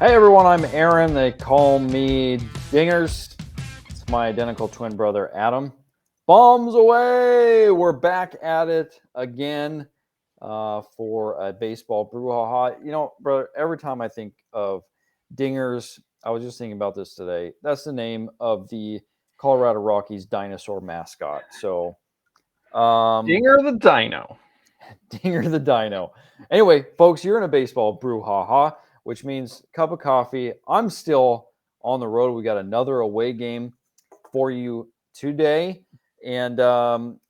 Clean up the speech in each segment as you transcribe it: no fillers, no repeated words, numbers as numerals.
Hey everyone, I'm Aaron. They call me Dingers. It's my identical twin brother Adam. Bombs away! We're back at it again for a baseball brouhaha. You know, brother, every time I think of Dingers, I was just thinking about this today. That's the name of the Colorado Rockies dinosaur mascot. So, Dinger the Dino. Dinger the Dino. Anyway, folks, you're in a baseball brouhaha, which means cup of coffee. I'm still on the road. We got another away game for you today. And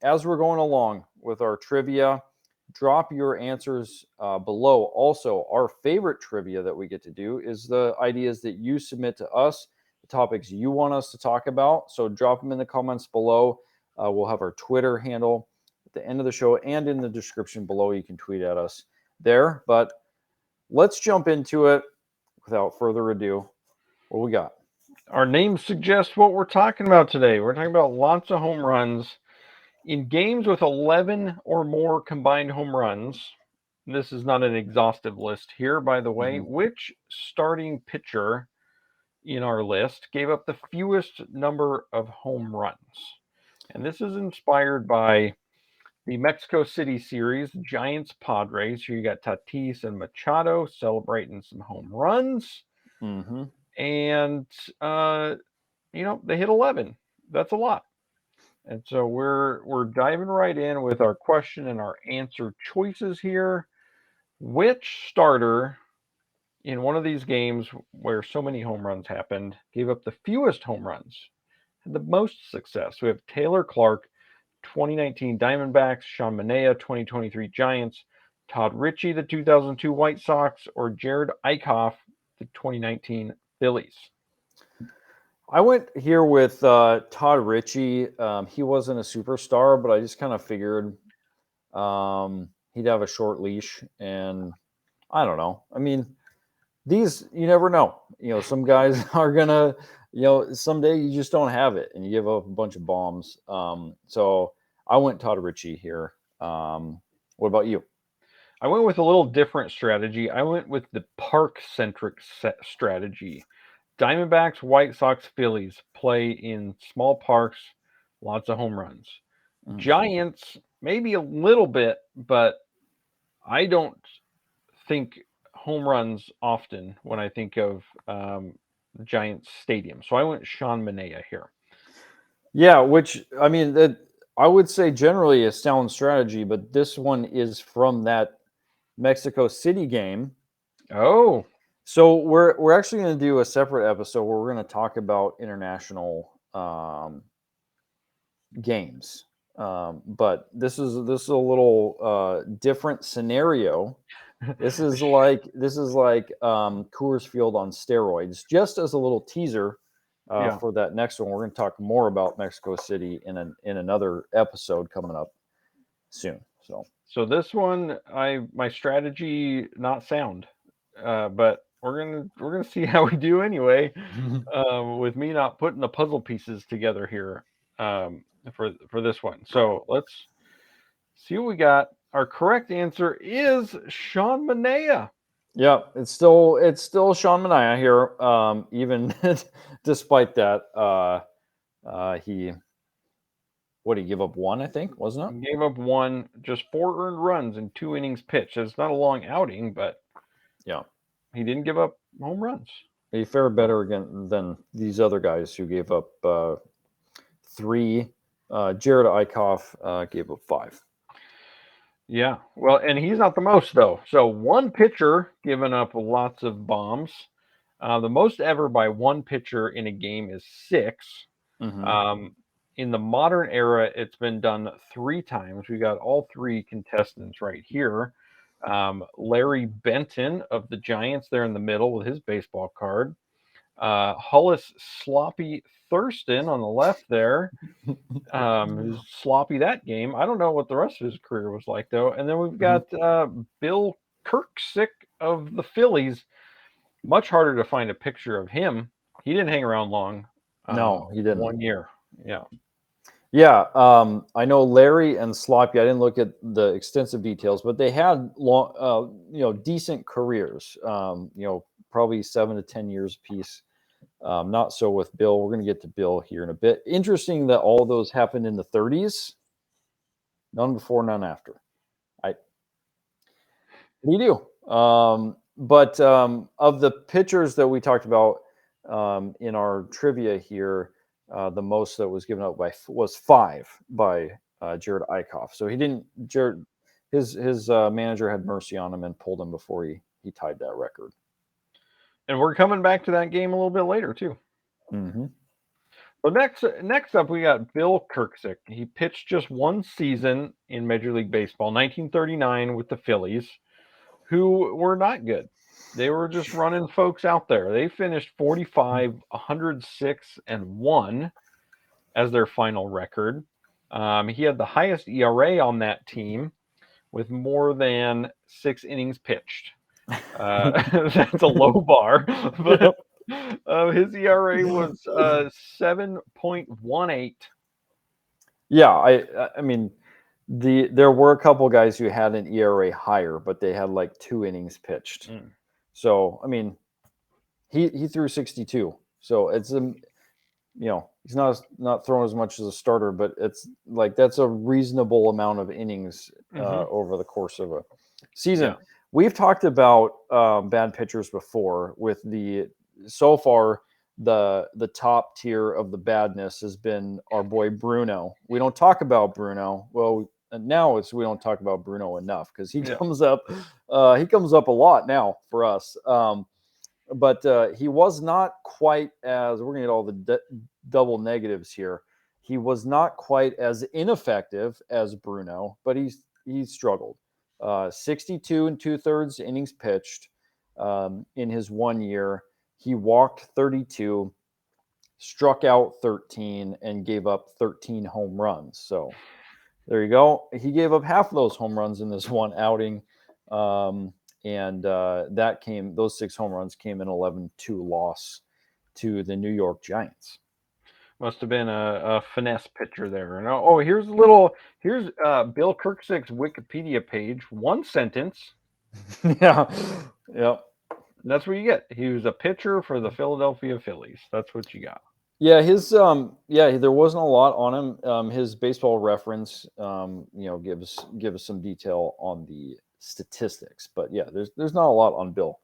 as we're going along with our trivia, drop your answers below. Also, our favorite trivia that we get to do is the ideas that you submit to us, the topics you want us to talk about. So drop them in the comments below. We'll have our Twitter handle at the end of the show and in the description below. You can tweet at us there. But let's jump into it without further ado. What we got? Our name suggests what we're talking about today. We're talking about lots of home runs. In games with 11 or more combined home runs, this is not an exhaustive list here, by the way, which starting pitcher in our list gave up the fewest number of home runs? And this is inspired by the Mexico City series, Giants Padres. Here you got Tatis and Machado celebrating some home runs. Mm-hmm. And, they hit 11. That's a lot. And so we're diving right in with our question and our answer choices here. Which starter in one of these games where so many home runs happened gave up the fewest home runs, had the most success? We have Taylor Clarke, 2019 Diamondbacks, Sean Manaea, 2023 Giants, Todd Ritchie, the 2002 White Sox, or Jerad Eickhoff, the 2019 Phillies. I went here with Todd Ritchie. He wasn't a superstar, but I just kind of figured he'd have a short leash, and I don't know. I mean, these you never know. You know, some guys are gonna, someday you just don't have it, and you give up a bunch of bombs. So I went Todd Ritchie here. What about you? I went with a little different strategy. I went with the park-centric strategy. Diamondbacks, White Sox, Phillies play in small parks, lots of home runs. Giants, maybe a little bit, but I don't think home runs often when I think of Giants Stadium. So I went Sean Manaea here. Yeah, which I mean, that I would say generally a sound strategy, but this one is from that Mexico City game. Oh, So we're actually going to do a separate episode where we're going to talk about international games. But this is a little different scenario. This is like Coors Field on steroids. Just as a little teaser for that next one, we're going to talk more about Mexico City in another episode coming up soon. So this one, my strategy not sound, but we're gonna see how we do anyway. With me not putting the puzzle pieces together here for this one. So let's see what we got. Our correct answer is Sean Manaea. Yeah, it's still Sean Manaea here. Even despite that, he give up one? I think, wasn't it? He gave up one, just 4 earned runs in 2 innings pitched. It's not a long outing, but yeah, he didn't give up home runs. He fared better again than these other guys who gave up 3. Jerad Eickhoff gave up 5. Yeah, well, and he's not the most though. So one pitcher giving up lots of bombs. The most ever by one pitcher in a game is 6. In the modern era, it's been done 3 times. We got all 3 contestants right here. Larry Benton of the Giants there in the middle with his baseball card. Hollis Sloppy Thurston on the left there. Who's sloppy that game. I don't know what the rest of his career was like, though. And then we've got Bill Kirksick of the Phillies. Much harder to find a picture of him. He didn't hang around long. No, he didn't. 1 year. Yeah. Yeah, I know Larry and Sloppy. I didn't look at the extensive details, but they had long, decent careers. probably 7 to 10 years apiece. Not so with Bill. We're going to get to Bill here in a bit. Interesting that all of those happened in the 30s. None before, none after. What do you do? But of the pitchers that we talked about in our trivia here, the most that was given up by was 5 by Jerad Eickhoff. So he didn't. Jerad, his manager had mercy on him and pulled him before he tied that record. And we're coming back to that game a little bit later too. Mm-hmm. So next up, we got Bill Kirksick. He pitched just one season in Major League Baseball, 1939, with the Phillies, who were not good. They were just running folks out there. They finished 45, 106, and 1 as their final record. He had the highest ERA on that team with more than 6 innings pitched. That's a low bar, but his ERA was 7.18. Yeah, I mean, there were a couple guys who had an ERA higher, but they had like 2 innings pitched. So I mean, he threw 62. So it's he's not throwing as much as a starter, but it's like that's a reasonable amount of innings over the course of a season. Yeah. We've talked about bad pitchers before. With so far the top tier of the badness has been our boy Bruno. We don't talk about Bruno. Well, now we don't talk about Bruno enough because he comes up a lot now for us. But he was not quite as, we're going to get all the double negatives here. He was not quite as ineffective as Bruno, but he struggled. 62 2/3 innings pitched in his 1 year. He walked 32, struck out 13, and gave up 13 home runs. So there you go. He gave up half of those home runs in this one outing. And those 6 home runs came in 11-2 loss to the New York Giants. Must have been a finesse pitcher there. And here's Bill Kirksick's Wikipedia page. 1 sentence. Yeah. Yep. That's what you get. He was a pitcher for the Philadelphia Phillies. That's what you got. Yeah, there wasn't a lot on him. His Baseball Reference gives some detail on the statistics, but yeah, there's not a lot on Bill.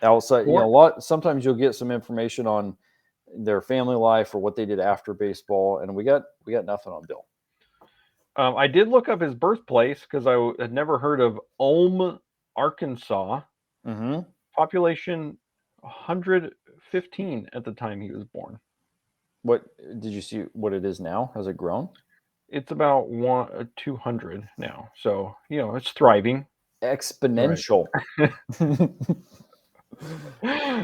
Outside, sometimes you'll get some information on their family life or what they did after baseball, and we got nothing on Bill. I did look up his birthplace because I had never heard of Ulm, Arkansas. Mm-hmm. Population 115 at the time he was born. What did you see? What it is now? Has it grown? It's about 200 now. So it's thriving. Exponential. Right.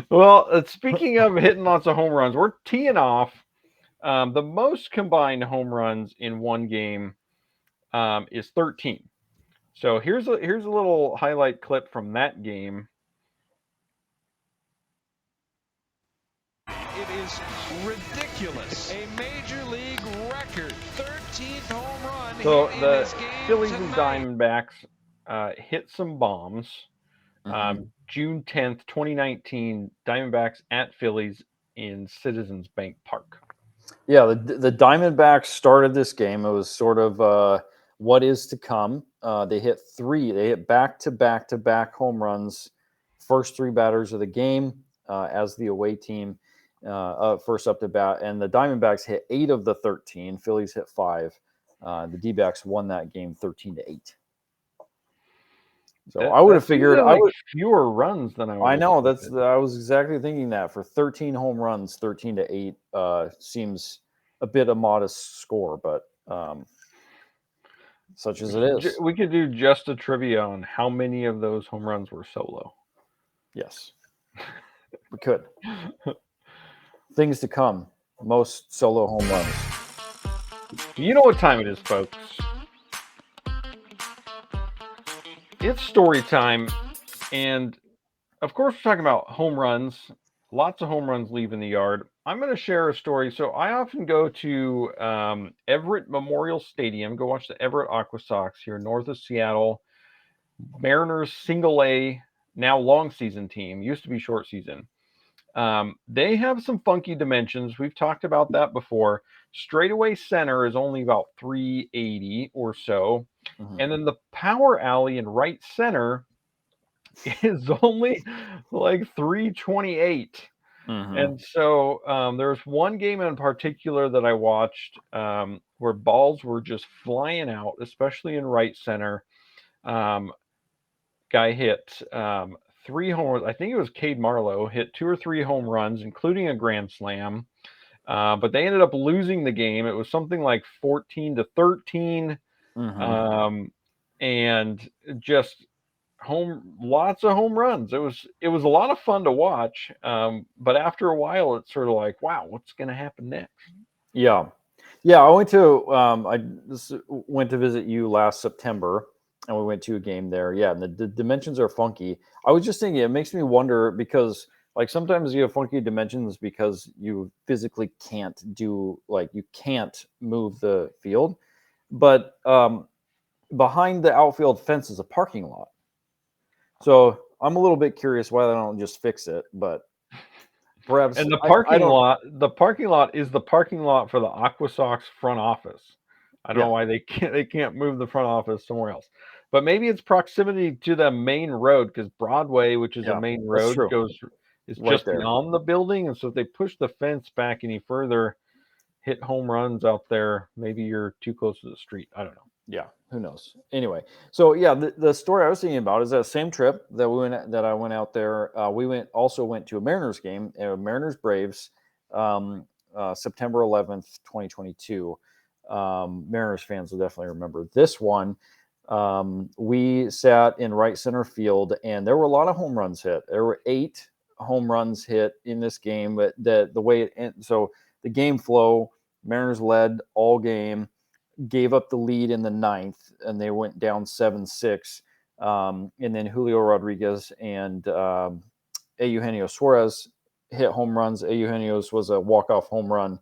Well, speaking of hitting lots of home runs, we're teeing off. The most combined home runs in one game is 13. So here's a little highlight clip from that game. It is ridiculous. A major league record, 13th home run. So the Phillies and Diamondbacks hit some bombs. June 10th, 2019, Diamondbacks at Phillies in Citizens Bank Park. Yeah, the Diamondbacks started this game. It was sort of what is to come. They hit 3. They hit back-to-back home runs. First 3 batters of the game as the away team. First up to bat, and the Diamondbacks hit 8 of the 13. Phillies hit 5. The Dbacks won that game 13-8. So I would have figured fewer runs than I know. I was exactly thinking that for 13 home runs, 13-8 seems a bit a modest score, but such as it is. We could do just a trivia on how many of those home runs were solo. Yes, we could. Things to come. Most solo home runs. You know what time it is, folks. It's story time. And, of course, we're talking about home runs. Lots of home runs leaving the yard. I'm going to share a story. So I often go to Everett Memorial Stadium, go watch the Everett Aqua Sox here north of Seattle. Mariners single A now long season team, used to be short season. They have some funky dimensions. We've talked about that before. Straightaway center is only about 380 or so. Mhm. And then the power alley in right center is only like 328. Mhm. And so there's one game in particular that I watched where balls were just flying out, especially in right center. Guy hit 3 homers. I think it was Cade Marlowe hit 2 or 3 home runs, including a grand slam. But they ended up losing the game. It was something like 14-13, Mhm. and just lots of home runs. It was a lot of fun to watch. But after a while, it's sort of like, wow, what's going to happen next? Yeah. Yeah, I went to went to visit you last September, and we went to a game there. Yeah, and the dimensions are funky. I was just thinking, it makes me wonder because like sometimes you have funky dimensions because you physically can't do like you can't move the field, but behind the outfield fence is a parking lot. So I'm a little bit curious why they don't just fix it, but perhaps And I don't. the parking lot is the parking lot for the Aqua Sox front office. I don't Yeah, know why they can't move the front office somewhere else. But maybe it's proximity to the main road, because Broadway, which is a yeah, main that's road, true. is Right just there. beyond the building. And so if they push the fence back any further, hit home runs out there, maybe you're too close to the street. I don't know. Yeah, who knows? Anyway, so yeah, the story I was thinking about is that same trip that I went out there. We went to a Mariners game, Mariners Braves, September 11th, 2022. Mariners fans will definitely remember this one. We sat in right center field, and there were a lot of home runs hit. There were 8 home runs hit in this game, but the way so the game flow, Mariners led all game, gave up the lead in the 9th, and they went down 7-6. And then Julio Rodriguez and Eugenio Suarez hit home runs. Eugenio's was a walk-off home run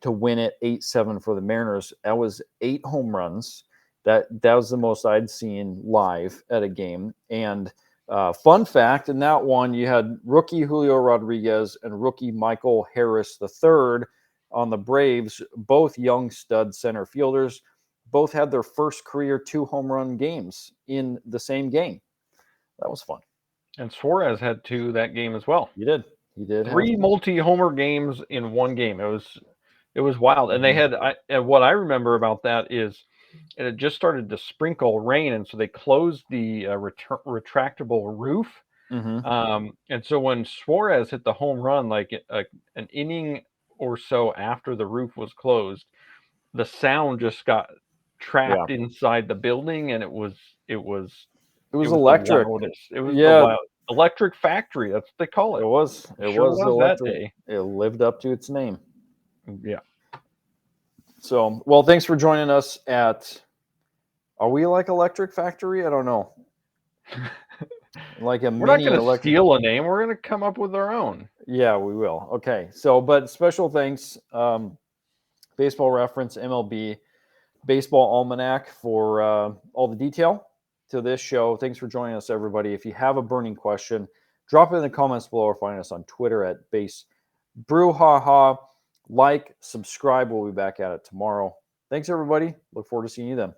to win it 8-7 for the Mariners. That was 8 home runs. That was the most I'd seen live at a game. And fun fact, in that one, you had rookie Julio Rodriguez and rookie Michael Harris III on the Braves, both young stud center fielders. Both had their first career 2 home run games in the same game. That was fun. And Suarez had 2 that game as well. He did. He did have 3 multi-homer games in one game. It was wild. And they had and what I remember about that is it had just started to sprinkle rain, and so they closed the retractable roof. Mm-hmm. And so when Suarez hit the home run, like an inning or so after the roof was closed, the sound just got trapped inside the building, and it was It the was electric. wildest. It was the Yeah, wild electric factory. That's what they call it. It Sure was was that electric. day. It lived up to its name. Yeah. So, well, thanks for joining us at. Are we like Electric Factory? I don't know. Like a We're not mini going to electric. steal a name. We're going to come up with our own. Yeah, we will. Okay. So, but special thanks, Baseball Reference, MLB, Baseball Almanac for all the detail to this show. Thanks for joining us, everybody. If you have a burning question, drop it in the comments below or find us on Twitter at Baseball Brewhaha. Like, subscribe. We'll be back at it tomorrow. Thanks, everybody. Look forward to seeing you then.